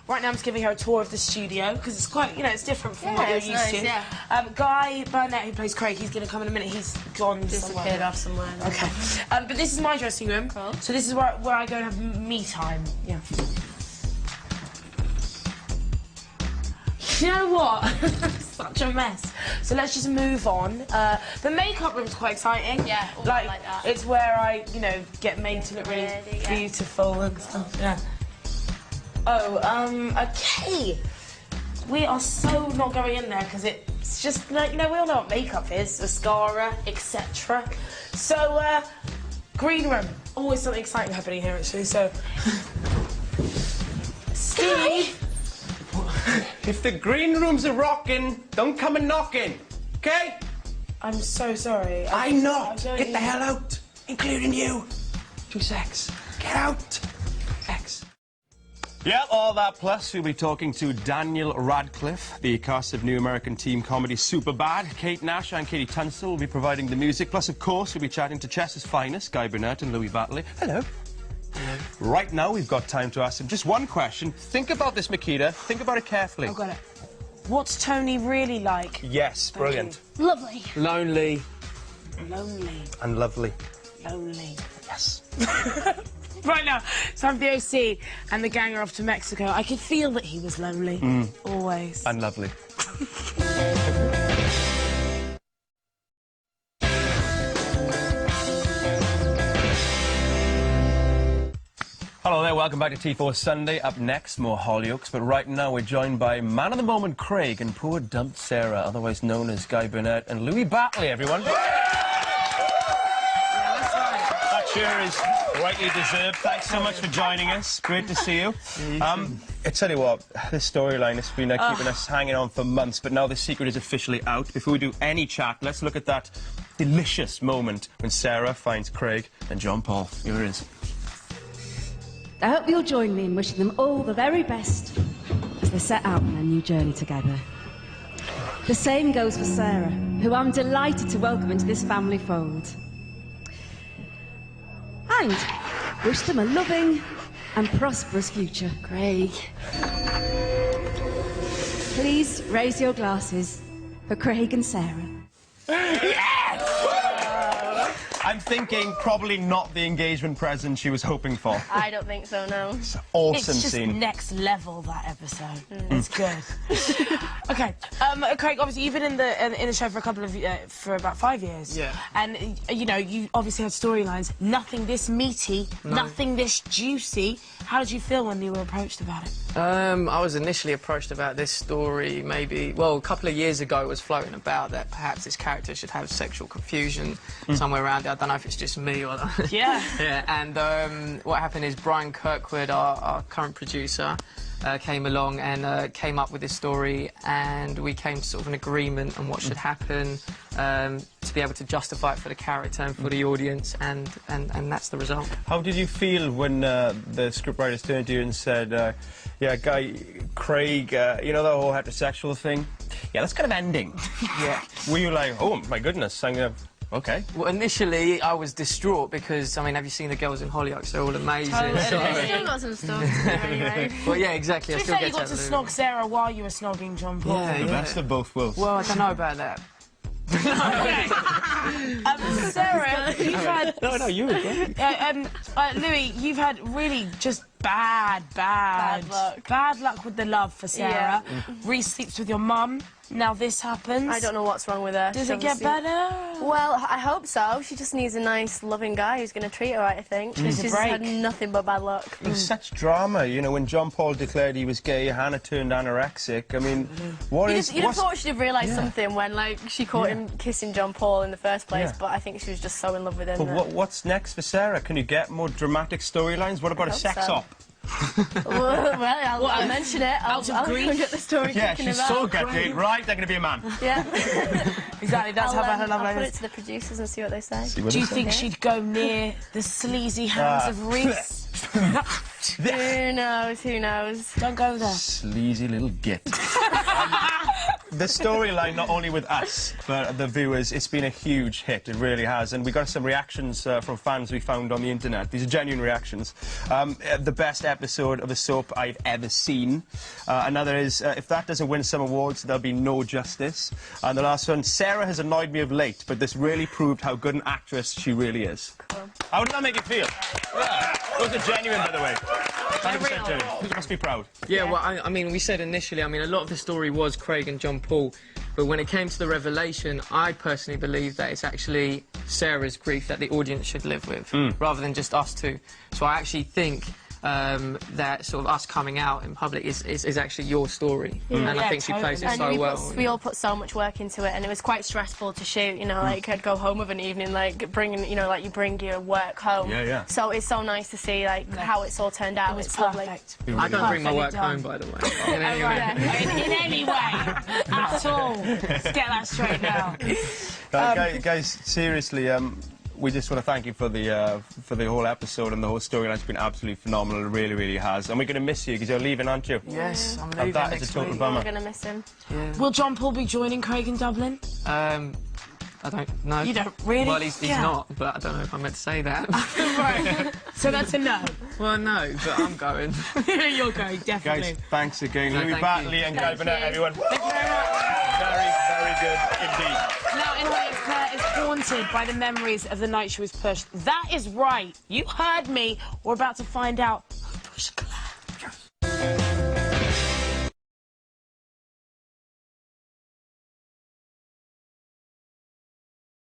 right now I'm just giving her a tour of the studio, because it's quite, you know, it's different from what you're used to. Yeah. Guy Burnet, who plays Craig, he's going to come in a minute. He's gone Disappeared off somewhere. Okay. But this is my dressing room. Cool. So this is where I go and have me time. Yeah. You know what? Such a mess. So let's just move on. The makeup room's quite exciting. Yeah, like that. It's where I, you know, get made to look really beautiful and stuff. Yeah. Oh, okay. We are so not going in there because it's just, like, you know, we all know what makeup is, mascara, etc. So, green room. Always something exciting happening here, actually. So, Steve. If the green rooms are rocking, don't come and knocking, okay? I'm so sorry. I'm not. Get the hell out, including you. 2 secs. Get out. X. Yep, all that plus we'll be talking to Daniel Radcliffe, the cast of new American team comedy Superbad. Kate Nash and Katie Tunstall will be providing the music. Plus, of course, we'll be chatting to Chess's finest, Guy Burnet and Loui Batley. Hello. Right now, we've got time to ask him just one question. Think about this, Makita. Think about it carefully. I've got it. What's Tony really like? Yes, brilliant. Lovely. Lonely. Lonely. And lovely. Lonely. Yes. Right now, it's time for the OC and the gang are off to Mexico. I could feel that he was lonely. Always. And lovely. Hello there, welcome back to T4 Sunday. Up next, more Hollyoaks, but right now we're joined by man of the moment Craig and poor dumped Sarah, otherwise known as Guy Burnet and Loui Batley, everyone. That cheer is rightly deserved. Thanks so much for joining us. Great to see you. I tell you what, this storyline has been keeping us hanging on for months, but now the secret is officially out. Before we do any chat, let's look at that delicious moment when Sarah finds Craig and John Paul. Here it is. I hope you'll join me in wishing them all the very best as they set out on their new journey together. The same goes for Sarah, who I'm delighted to welcome into this family fold. And wish them a loving and prosperous future. Craig. Please raise your glasses for Craig and Sarah. I'm thinking probably not the engagement present she was hoping for. I don't think so, no. It's an awesome It's just scene. next level, that episode. It's good. Okay, Craig, obviously you've been in the show for for about 5 years. Yeah. And you know, you obviously had storylines. Nothing this meaty, nothing this juicy. How did you feel when you were approached about it? I was initially approached about this story maybe, well, a couple of years ago. It was floating about that perhaps this character should have sexual confusion somewhere around it. I don't know if it's just me or... Yeah. Yeah, and what happened is Brian Kirkwood, our current producer, came along and came up with this story, and we came to sort of an agreement on what should happen to be able to justify it for the character and for the audience, and that's the result. How did you feel when the scriptwriters turned to you and said, yeah, Guy, Craig, you know, the whole heterosexual thing? Yeah, that's kind of ending. Yeah. Were you like, oh, my goodness, I'm gonna... Okay. Well, initially, I was distraught because, I mean, have you seen the girls in Hollyoaks? They're all amazing. Totally. So- Still got some stuff to do anyway. Well, yeah, exactly. To I be still fair, get you got to snog Sarah while you were snogging John Paul. Yeah, The best of both worlds. Well, I don't know about that. Sarah, you've had... No, you were great. Loui, you've had really just bad luck. Bad luck with the love for Sarah. Reese sleeps with your mum. Now this happens. I don't know what's wrong with her. Does it get better? Well, I hope so. She just needs a nice, loving guy who's going to treat her right, I think. She's had nothing but bad luck. It was such drama, you know, when John Paul declared he was gay, Hannah turned anorexic. I mean, You'd have thought she'd have realised something when, like, she caught him kissing John Paul in the first place, but I think she was just so in love with him. But what's next for Sarah? Can you get more dramatic storylines? What about a sex op? well, I'll mention it. I'll of grief? go get the story Yeah, kicking she's about. so gutted. Right, they're going to be a man. Yeah. Exactly, that's how bad her love I'll life put is. it to the producers and see what they say. Do you think she'd go near the sleazy hands of Reese? Who knows? Who knows? Don't go there. Sleazy little git. the storyline, not only with us, but the viewers, it's been a huge hit. It really has. And we got some reactions from fans we found on the internet. These are genuine reactions. The best episode of a soap I've ever seen. Another is, if that doesn't win some awards, there'll be no justice. And the last one, Sarah has annoyed me of late, but this really proved how good an actress she really is. Cool. How did that make you feel? Yeah. Those are genuine, by the way. 100% genuine. You must be proud. Yeah, well, I mean, we said initially, I mean, a lot of the story was Craig and John Paul, but when it came to the revelation, I personally believe that it's actually Sarah's grief that the audience should live with, rather than just us two. So I actually think that sort of us coming out in public is actually your story, and I think she plays it so well. We all put so much work into it, and it was quite stressful to shoot. You know, like I'd go home of an evening, like bringing, you know, like you bring your work home. Yeah. So it's so nice to see like how it's all turned out. It was perfect. I don't bring my work home, by the way. In any way. In any way at all. Let's get that straight now. Guys, seriously, we just want to thank you for the whole episode, and the whole storyline has been absolutely phenomenal. It really, really has. And we're going to miss you because you're leaving, aren't you? Yes, I'm leaving that next is a total week. bummer. We're going to miss him. Yeah. Will John Paul be joining Craig in Dublin? I don't know. You don't really? Well, he's not, but I don't know if I'm meant to say that. Right. So that's a no. Well, no, but I'm going. You're going, definitely. Guys, thanks again. Loui, thank Batley you. and Burnet, everyone. Thank you very much. Very, very good indeed. Now, in audience, Claire is haunted by the memories of the night she was pushed. That is right. You heard me. We're about to find out who pushed Claire.